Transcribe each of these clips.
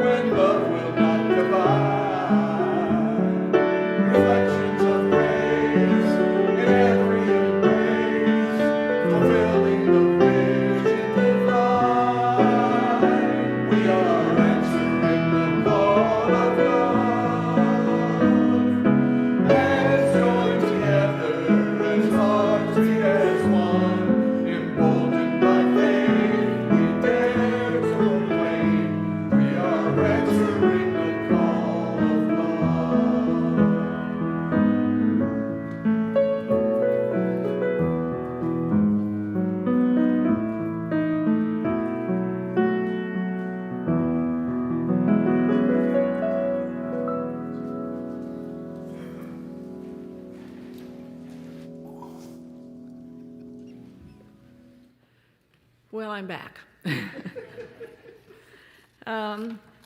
and love will not divide. Reflections of grace in every embrace, fulfilling the vision divine. We are answering the call of love. Hands joined together as hearts beat as one, emboldened by faith, we dare to proclaim. We are answering the call of love. Well, I'm back.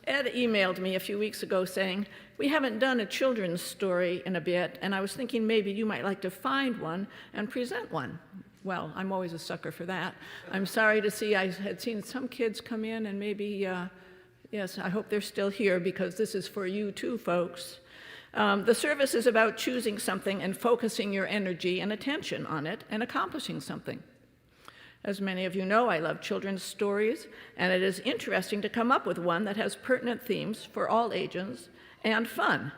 Ed emailed me a few weeks ago saying, we haven't done a children's story in a bit, and I was thinking maybe you might like to find one and present one. Well, I'm always a sucker for that. I'm sorry to see I had seen some kids come in, and maybe, yes, I hope they're still here because this is for you too, folks. The service is about choosing something and focusing your energy and attention on it and accomplishing something. As many of you know, I love children's stories, and it is interesting to come up with one that has pertinent themes for all ages and fun.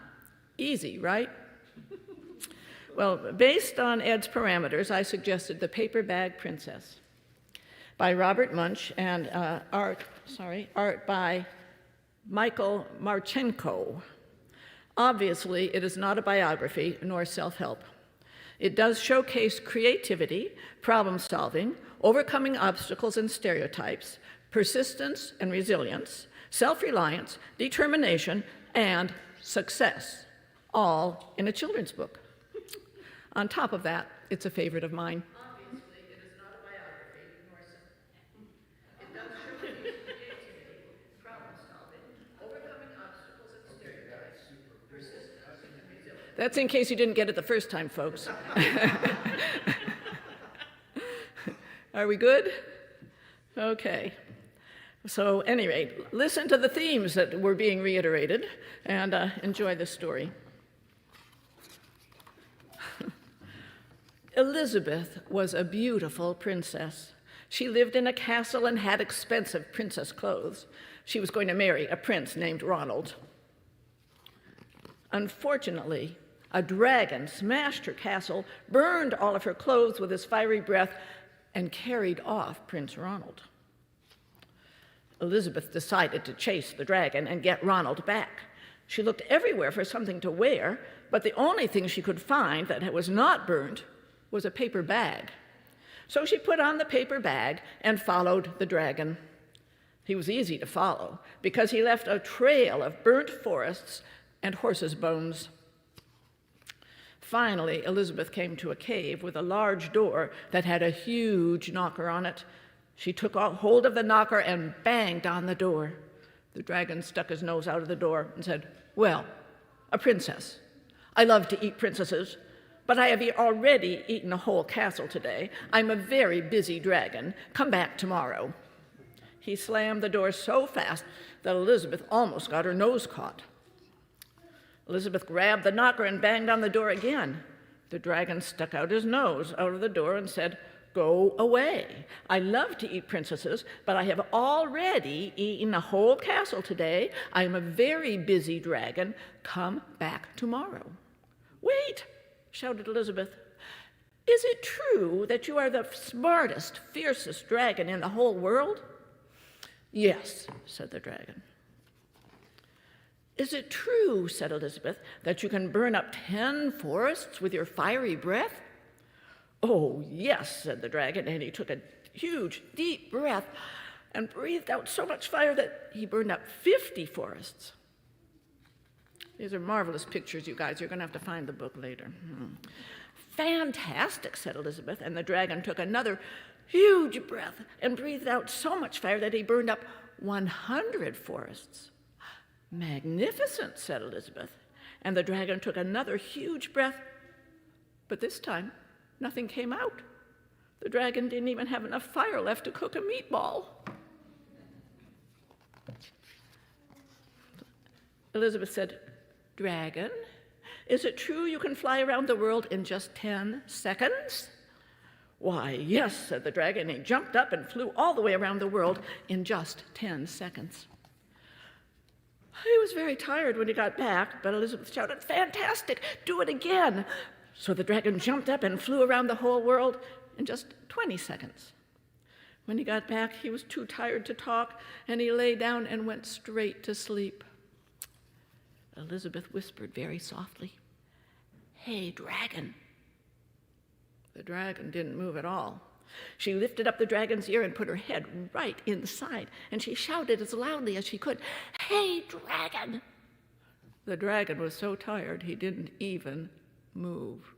Easy, right? Well, based on Ed's parameters, I suggested The Paper Bag Princess by Robert Munch and art by Michael Marchenko. Obviously, it is not a biography nor self-help. It does showcase creativity, problem solving, overcoming obstacles and stereotypes, persistence and resilience, self-reliance, determination, and success, all in a children's book. On top of that, it's a favorite of mine. Obviously, it is not a biography nor it does showcase creativity, problem solving, overcoming obstacles and stereotypes, persistence and resilience. That's in case you didn't get it the first time, folks. Are we good? Okay. So, at any rate, listen to the themes that were being reiterated and enjoy the story. Elizabeth was a beautiful princess. She lived in a castle and had expensive princess clothes. She was going to marry a prince named Ronald. Unfortunately, a dragon smashed her castle, burned all of her clothes with his fiery breath, and carried off Prince Ronald. Elizabeth decided to chase the dragon and get Ronald back. She looked everywhere for something to wear, but the only thing she could find that was not burned was a paper bag. So she put on the paper bag and followed the dragon. He was easy to follow because he left a trail of burnt forests and horses' bones. Finally, Elizabeth came to a cave with a large door that had a huge knocker on it. She took hold of the knocker and banged on the door. The dragon stuck his nose out of the door and said, "Well, a princess. I love to eat princesses, but I have already eaten a whole castle today. I'm a very busy dragon. Come back tomorrow." He slammed the door so fast that Elizabeth almost got her nose caught. Elizabeth grabbed the knocker and banged on the door again. The dragon stuck out his nose out of the door and said, "Go away. I love to eat princesses, but I have already eaten a whole castle today. I am a very busy dragon. Come back tomorrow." "Wait," shouted Elizabeth. "Is it true that you are the smartest, fiercest dragon in the whole world?" "Yes," said the dragon. "Is it true," said Elizabeth, "that you can burn up 10 forests with your fiery breath?" "Oh, yes," said the dragon, and he took a huge, deep breath and breathed out so much fire that he burned up 50 forests. These are marvelous pictures, you guys. You're going to have to find the book later. "Fantastic," said Elizabeth, and the dragon took another huge breath and breathed out so much fire that he burned up 100 forests. "Magnificent," said Elizabeth, and the dragon took another huge breath, but this time nothing came out. The dragon didn't even have enough fire left to cook a meatball. Elizabeth said, "Dragon, is it true you can fly around the world in just 10 seconds?" "Why, yes," said the dragon. He jumped up and flew all the way around the world in just 10 seconds. He was very tired when he got back, but Elizabeth shouted, "Fantastic! Do it again!" So the dragon jumped up and flew around the whole world in just 20 seconds. When he got back, he was too tired to talk, and he lay down and went straight to sleep. Elizabeth whispered very softly, "Hey, dragon." The dragon didn't move at all. She lifted up the dragon's ear and put her head right inside, and she shouted as loudly as she could, "Hey, dragon!" The dragon was so tired he didn't even move.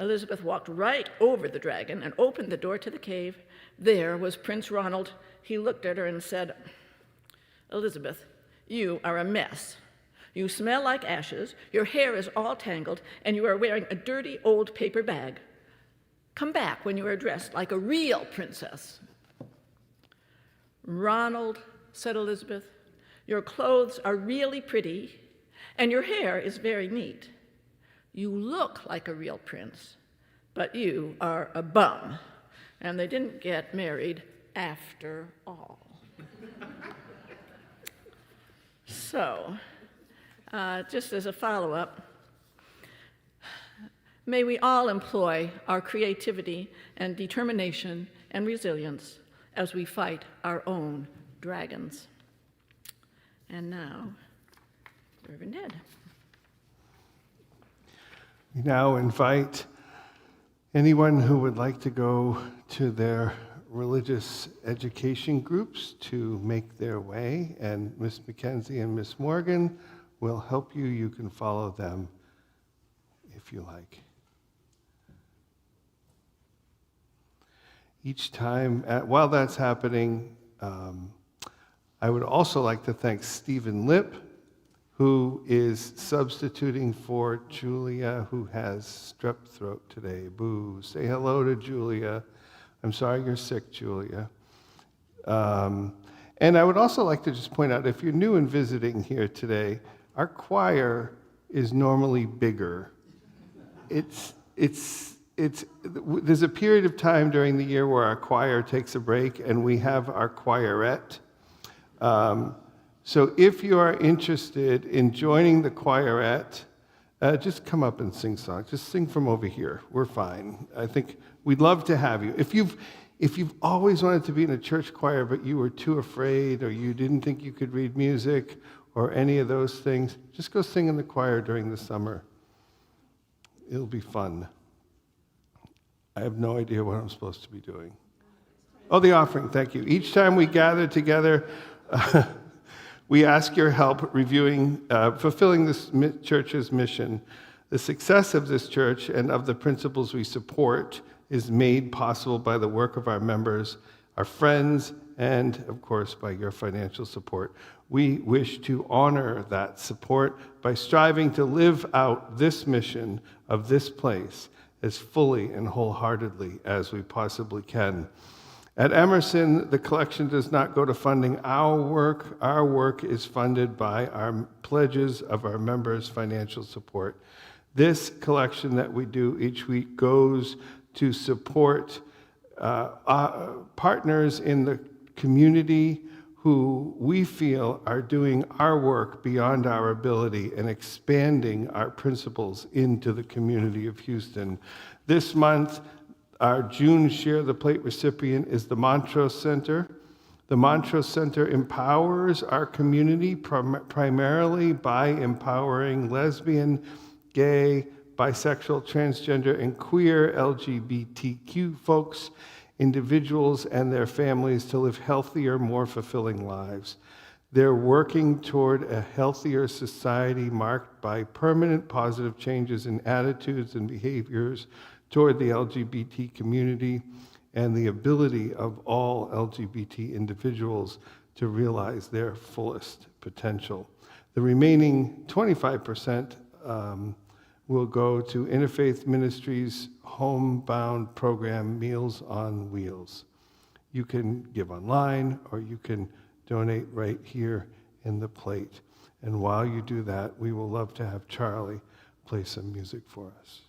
Elizabeth walked right over the dragon and opened the door to the cave. There was Prince Ronald. He looked at her and said, "Elizabeth, you are a mess. You smell like ashes, your hair is all tangled, and you are wearing a dirty old paper bag. Come back when you are dressed like a real princess." "Ronald," said Elizabeth, "your clothes are really pretty, and your hair is very neat. You look like a real prince, but you are a bum." And they didn't get married after all. So, just as a follow-up, may we all employ our creativity and determination and resilience as we fight our own dragons. And now, Reverend Ed. We now invite anyone who would like to go to their religious education groups to make their way, and Miss Mackenzie and Miss Morgan will help you. You can follow them if you like. Each time, while that's happening, I would also like to thank Stephen Lipp, who is substituting for Julia, who has strep throat today. Boo. Say hello to Julia. I'm sorry you're sick, Julia. And I would also like to just point out, if you're new and visiting here today, our choir is normally bigger. There's a period of time during the year where our choir takes a break, and we have our choirette. So if you are interested in joining the choirette, just come up and sing songs. Just sing from over here. We're fine. I think we'd love to have you. If you've always wanted to be in a church choir, but you were too afraid, or you didn't think you could read music, or any of those things, just go sing in the choir during the summer. It'll be fun. I have no idea what I'm supposed to be doing. Oh, the offering, thank you. Each time we gather together, we ask your help fulfilling this church's mission. The success of this church and of the principles we support is made possible by the work of our members, our friends, and, of course, by your financial support. We wish to honor that support by striving to live out this mission of this place as fully and wholeheartedly as we possibly can. At Emerson, the collection does not go to funding our work. Our work is funded by our pledges of our members' financial support. This collection that we do each week goes to support partners in the community who we feel are doing our work beyond our ability and expanding our principles into the community of Houston. This month, our June Share the Plate recipient is the Montrose Center. The Montrose Center empowers our community primarily by empowering lesbian, gay, bisexual, transgender, and queer LGBTQ folks, individuals, and their families to live healthier, more fulfilling lives. They're working toward a healthier society marked by permanent positive changes in attitudes and behaviors toward the LGBT community and the ability of all LGBT individuals to realize their fullest potential. The remaining 25% will go to Interfaith Ministries' homebound program, Meals on Wheels. You can give online, or you can donate right here in the plate. And while you do that, we will love to have Charlie play some music for us.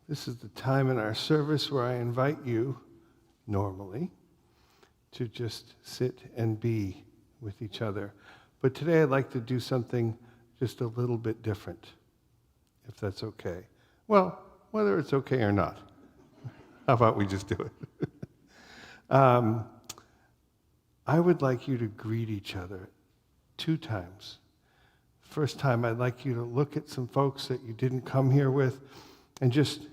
This is the time in our service where I invite you, normally, to just sit and be with each other. But today I'd like to do something just a little bit different, if that's okay. Well, whether it's okay or not. How about we just do it? I would like you to greet each other 2 times. First time, I'd like you to look at some folks that you didn't come here with and just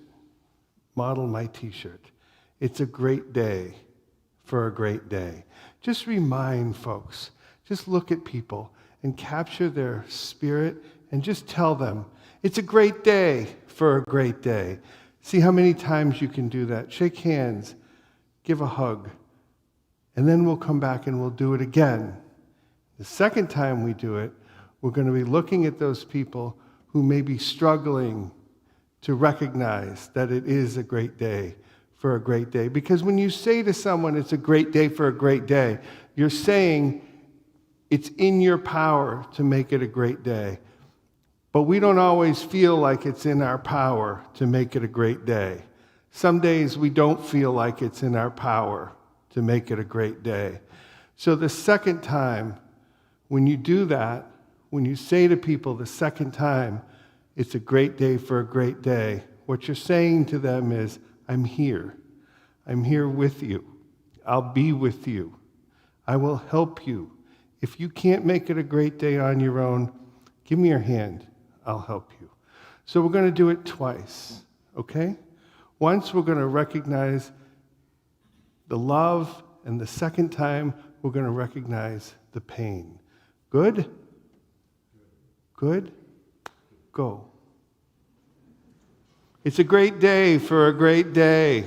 model my t-shirt. It's a great day for a great day. Just remind folks, just look at people and capture their spirit and just tell them, it's a great day for a great day. See how many times you can do that. Shake hands, give a hug, and then we'll come back and we'll do it again. The second time we do it, we're going to be looking at those people who may be struggling to recognize that it is a great day for a great day. Because when you say to someone, it's a great day for a great day, you're saying it's in your power to make it a great day. But we don't always feel like it's in our power to make it a great day. Some days we don't feel like it's in our power to make it a great day. So the second time, when you do that, when you say to people the second time, it's a great day for a great day, what you're saying to them is, I'm here. I'm here with you. I'll be with you. I will help you. If you can't make it a great day on your own, give me your hand. I'll help you. So we're going to do it twice, okay? Once we're going to recognize the love, and the second time we're going to recognize the pain. Good? Good? Go. It's a great day for a great day.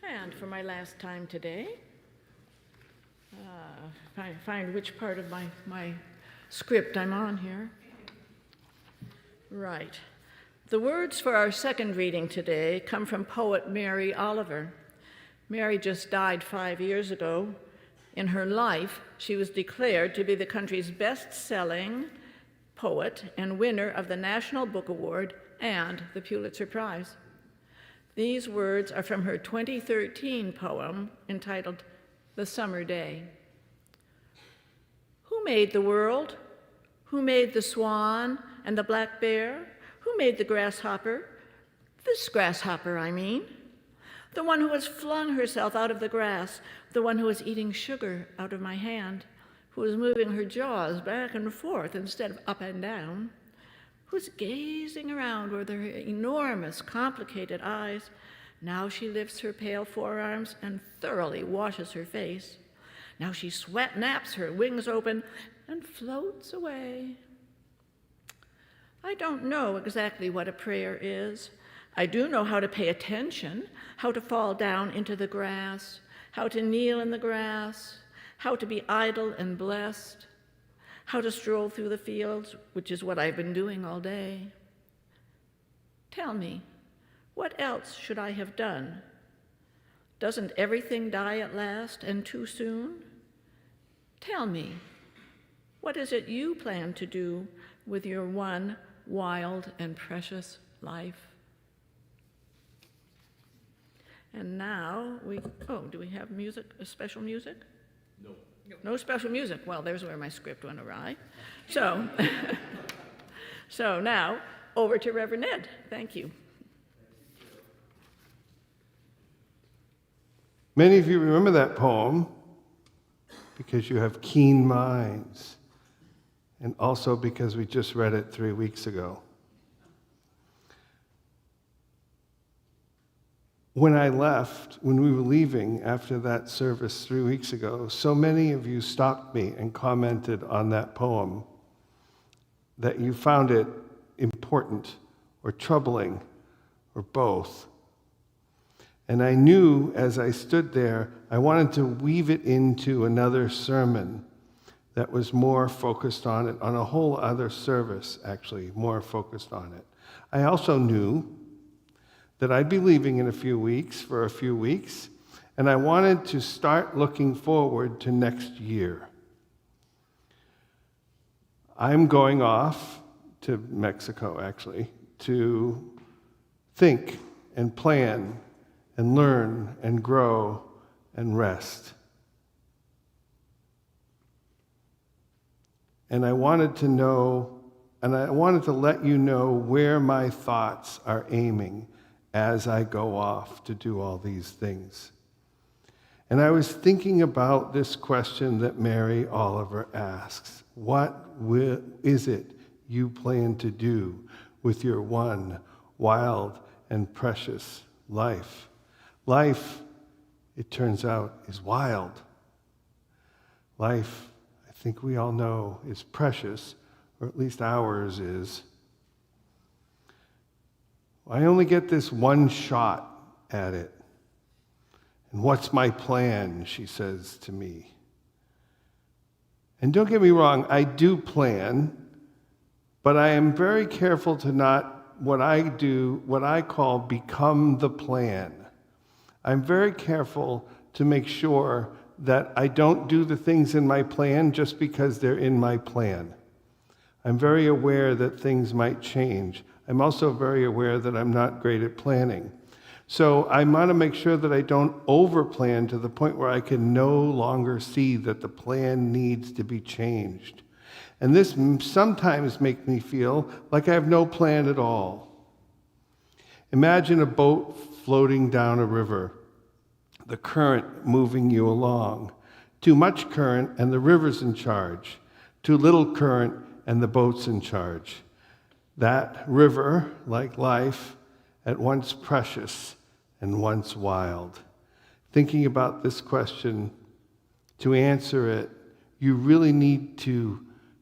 And for my last time today, find which part of my script I'm on here. Right. The words for our second reading today come from poet Mary Oliver. Mary just died 5 years ago. In her life, she was declared to be the country's best-selling poet and winner of the National Book Award and the Pulitzer Prize. These words are from her 2013 poem entitled The Summer Day. Who made the world? Who made the swan and the black bear? Who made the grasshopper? This grasshopper, I mean. The one who has flung herself out of the grass, the one who is eating sugar out of my hand, who is moving her jaws back and forth instead of up and down, who's gazing around with her enormous, complicated eyes. Now she lifts her pale forearms and thoroughly washes her face. Now she sweat naps, her wings open, and floats away. I don't know exactly what a prayer is. I do know how to pay attention, how to fall down into the grass, how to kneel in the grass, how to be idle and blessed, how to stroll through the fields, which is what I've been doing all day. Tell me, what else should I have done? Doesn't everything die at last and too soon? Tell me, what is it you plan to do with your one wild and precious life? And now do we have music, special music? No. No special music. Well, there's where my script went awry. So, so now, over to Reverend Ned. Thank you. Many of you remember that poem because you have keen minds, and also because we just read it 3 weeks ago. When I left, when we were leaving after that service 3 weeks ago, so many of you stopped me and commented on that poem that you found it important or troubling or both. And I knew as I stood there, I wanted to weave it into another sermon that was more focused on it, on a whole other service, actually, more focused on it. I also knew that I'd be leaving in a few weeks, for a few weeks, and I wanted to start looking forward to next year. I'm going off to Mexico, actually, to think and plan and learn and grow and rest. And I wanted to know, and I wanted to let you know where my thoughts are aiming as I go off to do all these things. And I was thinking about this question that Mary Oliver asks. What is it you plan to do with your one wild and precious life? Life, it turns out, is wild. Life, I think we all know, is precious, or at least ours is. I only get this one shot at it. And what's my plan, she says to me. And don't get me wrong, I do plan, but I am very careful to not, what I call become the plan. I'm very careful to make sure that I don't do the things in my plan just because they're in my plan. I'm very aware that things might change. I'm also very aware that I'm not great at planning. So I want to make sure that I don't overplan to the point where I can no longer see that the plan needs to be changed. And this sometimes makes me feel like I have no plan at all. Imagine a boat floating down a river, the current moving you along. Too much current and the river's in charge. Too little current and the boat's in charge. That river, like life, at once precious and once wild. Thinking about this question, to answer it, you really need to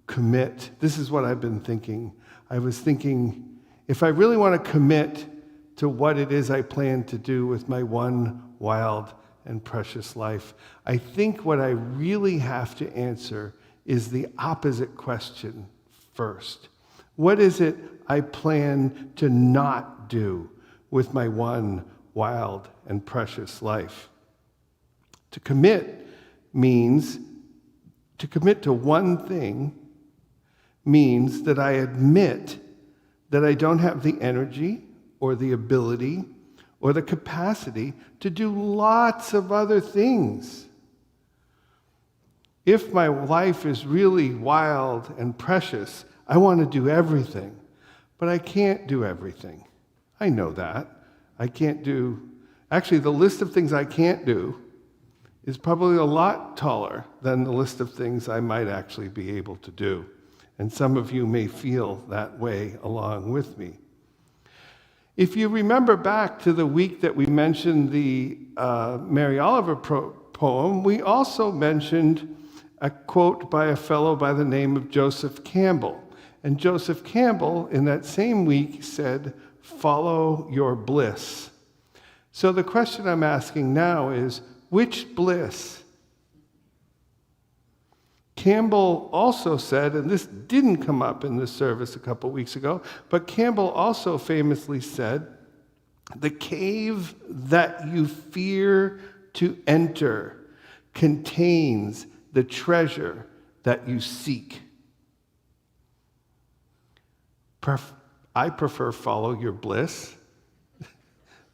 commit. This is what I've been thinking. I was thinking, if I really want to commit to what it is I plan to do with my one wild and precious life, I think what I really have to answer is the opposite question first. What is it I plan to not do with my one wild and precious life? To commit to one thing means that I admit that I don't have the energy or the ability or the capacity to do lots of other things. If my life is really wild and precious, I want to do everything, but I can't do everything. I know that. I can't do, actually, the list of things I can't do is probably a lot taller than the list of things I might actually be able to do. And some of you may feel that way along with me. If you remember back to the week that we mentioned the Mary Oliver poem, we also mentioned a quote by a fellow by the name of Joseph Campbell. And Joseph Campbell, in that same week, said, "Follow your bliss." So the question I'm asking now is, which bliss? Campbell also said, and this didn't come up in this service a couple weeks ago, but Campbell also famously said, "The cave that you fear to enter contains the treasure that you seek." I prefer follow your bliss.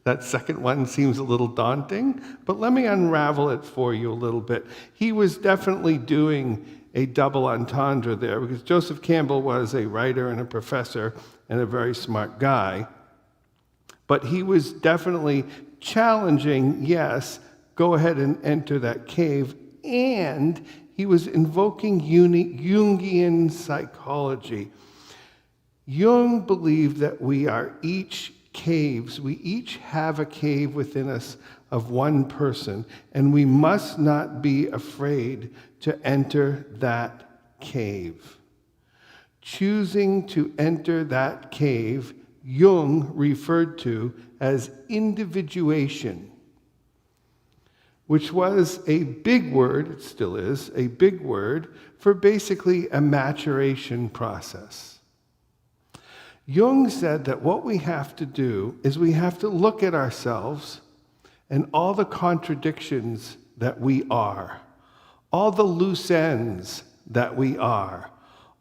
That second one seems a little daunting, but let me unravel it for you a little bit. He was definitely doing a double entendre there, because Joseph Campbell was a writer and a professor and a very smart guy. But he was definitely challenging, yes, go ahead and enter that cave, and he was invoking Jungian psychology. Jung believed that we are each caves. We each have a cave within us of one person, and we must not be afraid to enter that cave. Choosing to enter that cave, Jung referred to as individuation, which was a big word, it still is, a big word for basically a maturation process. Jung said that what we have to do is we have to look at ourselves and all the contradictions that we are, all the loose ends that we are,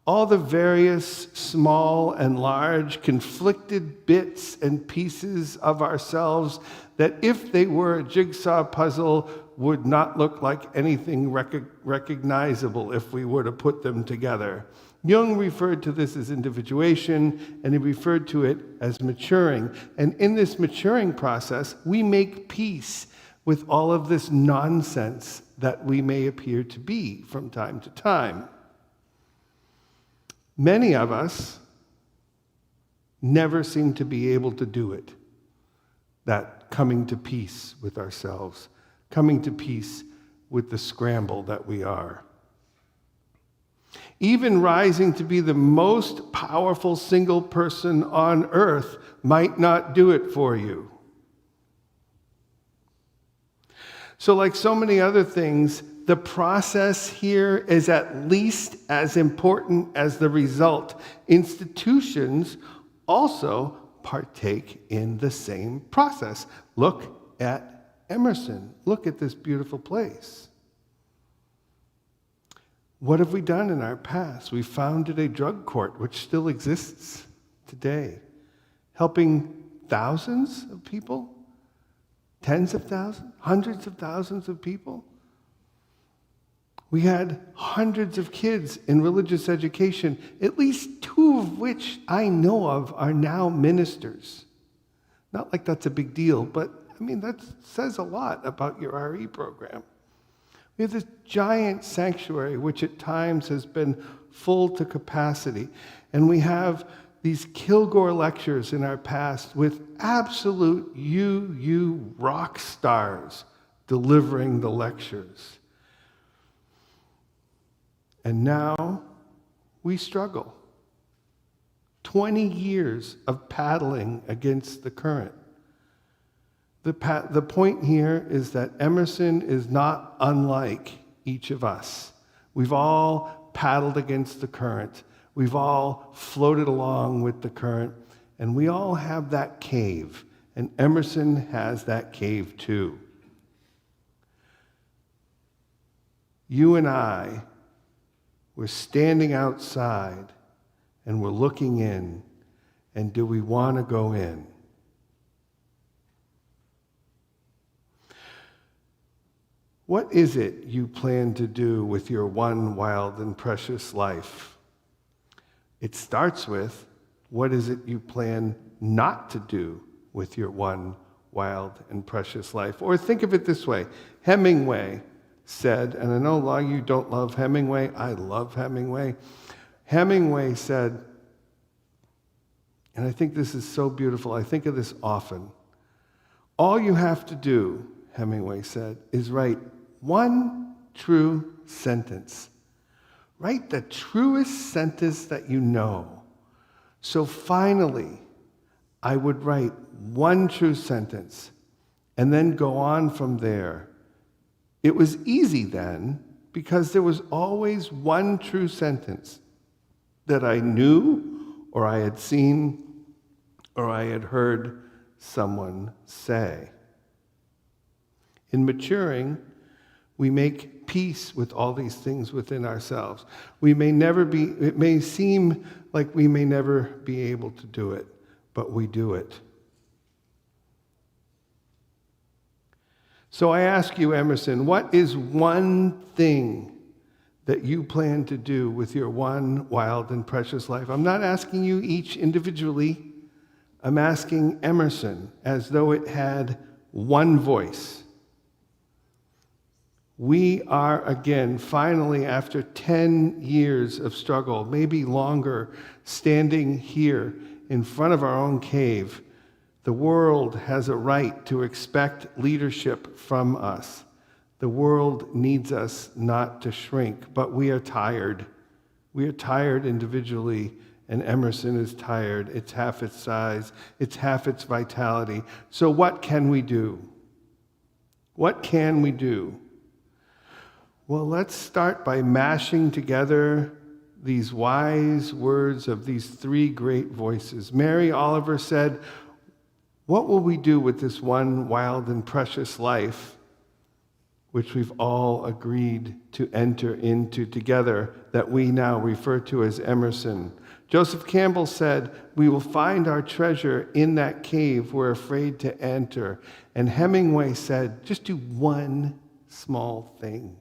all the various small and large conflicted bits and pieces of ourselves that, if they were a jigsaw puzzle, would not look like anything recognizable if we were to put them together. Jung referred to this as individuation, and he referred to it as maturing. And in this maturing process, we make peace with all of this nonsense that we may appear to be from time to time. Many of us never seem to be able to do it, that coming to peace with ourselves, coming to peace with the scramble that we are. Even rising to be the most powerful single person on earth might not do it for you. So, like so many other things, the process here is at least as important as the result. Institutions also partake in the same process. Look at Emerson. Look at this beautiful place. What have we done in our past? We founded a drug court, which still exists today, helping thousands of people, tens of thousands, hundreds of thousands of people. We had hundreds of kids in religious education, at least 2 of which I know of are now ministers. Not like that's a big deal, but I mean, that says a lot about your RE program. We have this giant sanctuary, which at times has been full to capacity. And we have these Kilgore lectures in our past with absolute UU rock stars delivering the lectures. And now we struggle. 20 years of paddling against the current. The point here is that Emerson is not unlike each of us. We've all paddled against the current. We've all floated along with the current, and we all have that cave, and Emerson has that cave too. You and I, we're standing outside, and we're looking in, and do we want to go in? What is it you plan to do with your one wild and precious life? It starts with, what is it you plan not to do with your one wild and precious life? Or think of it this way. Hemingway said, and I know a lot of you don't love Hemingway. I love Hemingway. Hemingway said, and I think this is so beautiful, I think of this often. All you have to do, Hemingway said, is write one true sentence. Write the truest sentence that you know. So finally, I would write one true sentence and then go on from there. It was easy then because there was always one true sentence that I knew or I had seen or I had heard someone say. In maturing, we make peace with all these things within ourselves. It may seem like we may never be able to do it, but we do it. So I ask you, Emerson, what is one thing that you plan to do with your one wild and precious life? I'm not asking you each individually. I'm asking Emerson as though it had one voice. We are again, finally, after 10 years of struggle, maybe longer, standing here in front of our own cave. The world has a right to expect leadership from us. The world needs us not to shrink, but we are tired. We are tired individually, and Emerson is tired. It's half its size. It's half its vitality. So what can we do? What can we do? Well, let's start by mashing together these wise words of these 3 great voices. Mary Oliver said, what will we do with this one wild and precious life, which we've all agreed to enter into together, that we now refer to as Emerson? Joseph Campbell said, we will find our treasure in that cave we're afraid to enter. And Hemingway said, just do one small thing.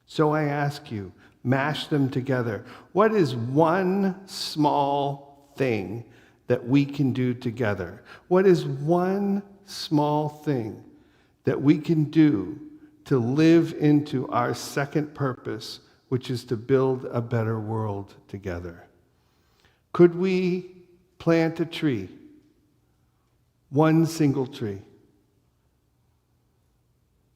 So I ask you, mash them together. What is one small thing that we can do together? What is one small thing that we can do to live into our second purpose, which is to build a better world together? Could we plant a tree? One single tree.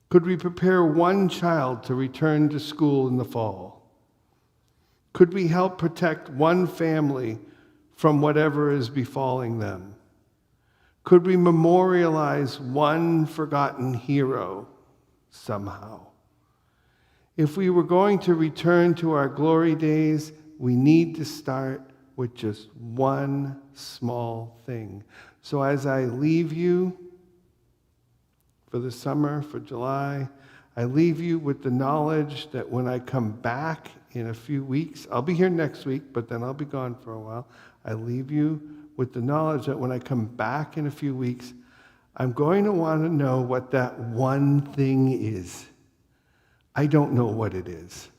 Could we prepare one child to return to school in the fall? Could we help protect one family from whatever is befalling them? Could we memorialize one forgotten hero somehow? If we were going to return to our glory days, we need to start with just one small thing. So as I leave you for the summer, for July, I leave you with the knowledge that when I come back in a few weeks, I'll be here next week, but then I'll be gone for a while. I leave you with the knowledge that when I come back in a few weeks, I'm going to want to know what that one thing is. I don't know what it is.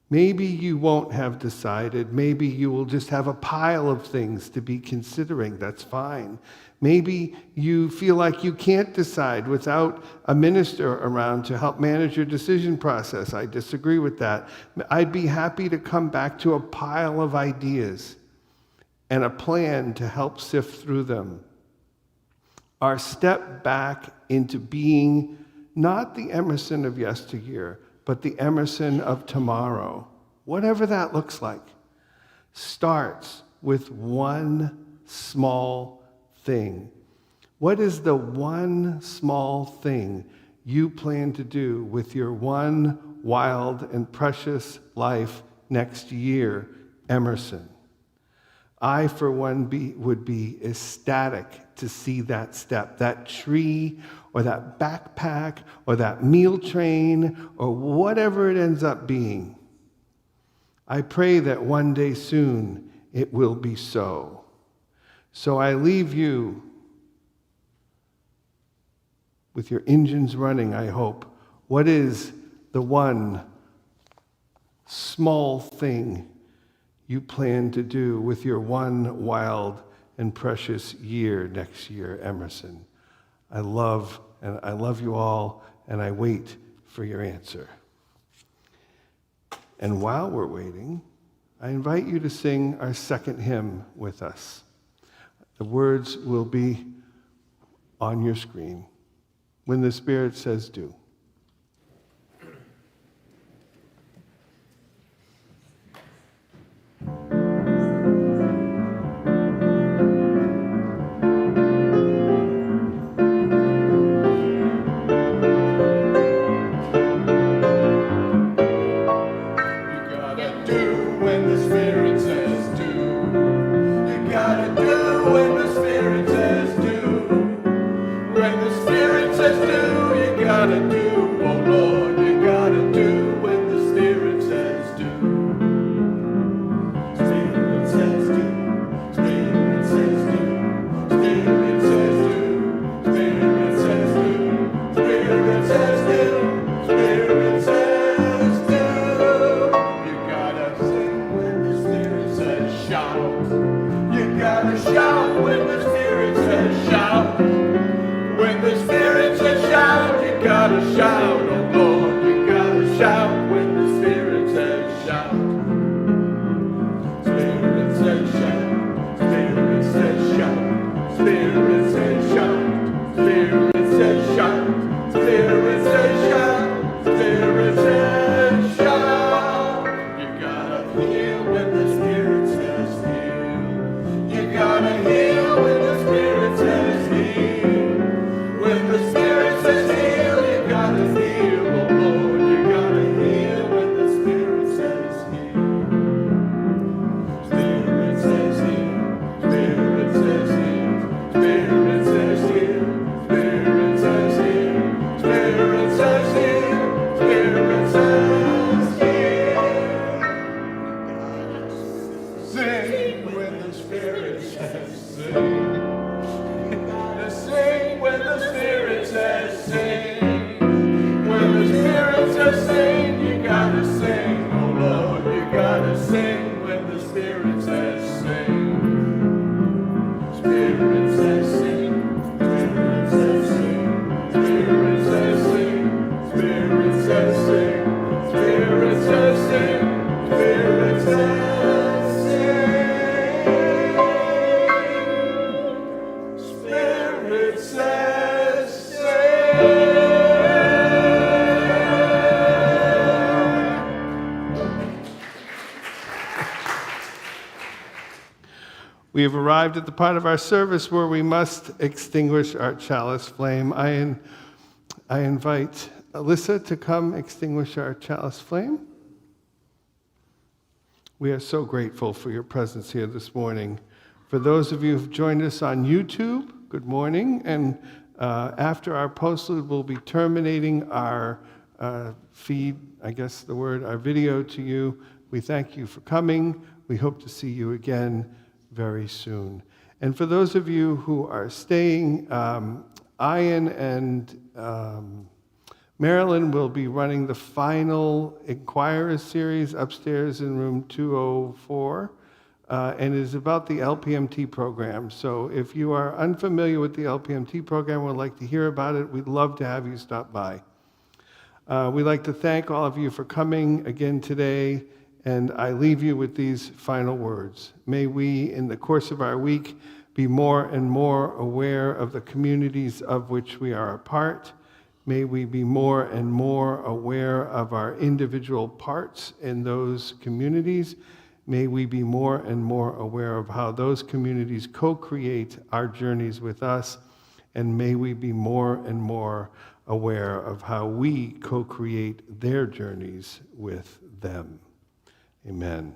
Maybe you won't have decided. Maybe you will just have a pile of things to be considering. That's fine. Maybe you feel like you can't decide without a minister around to help manage your decision process. I disagree with that. I'd be happy to come back to a pile of ideas and a plan to help sift through them. Our step back into being not the Emerson of yesteryear, but the Emerson of tomorrow, whatever that looks like, starts with one small thing. What is the one small thing you plan to do with your one wild and precious life next year, Emerson? I, for one, would be ecstatic to see that step, that tree or that backpack or that meal train or whatever it ends up being. I pray that one day soon it will be so. So I leave you with your engines running, I hope. What is the one small thing you plan to do with your one wild and precious year next year, Emerson? I love you all, and I wait for your answer. And while we're waiting, I invite you to sing our second hymn with us. The words will be on your screen when the Spirit says do. We have arrived at the part of our service where we must extinguish our chalice flame. I invite Alyssa to come extinguish our chalice flame. We are so grateful for your presence here this morning. For those of you who've joined us on YouTube, good morning. And after our postlude, we'll be terminating our feed, our video to you. We thank you for coming. We hope to see you again very soon. And for those of you who are staying, Ian and Marilyn will be running the final Inquirer series upstairs in room 204, and it is about the LPMT program. So if you are unfamiliar with the LPMT program and would like to hear about it, we'd love to have you stop by. We'd like to thank all of you for coming again today, and I leave you with these final words. May we, in the course of our week, be more and more aware of the communities of which we are a part. May we be more and more aware of our individual parts in those communities. May we be more and more aware of how those communities co-create our journeys with us. And may we be more and more aware of how we co-create their journeys with them. Amen.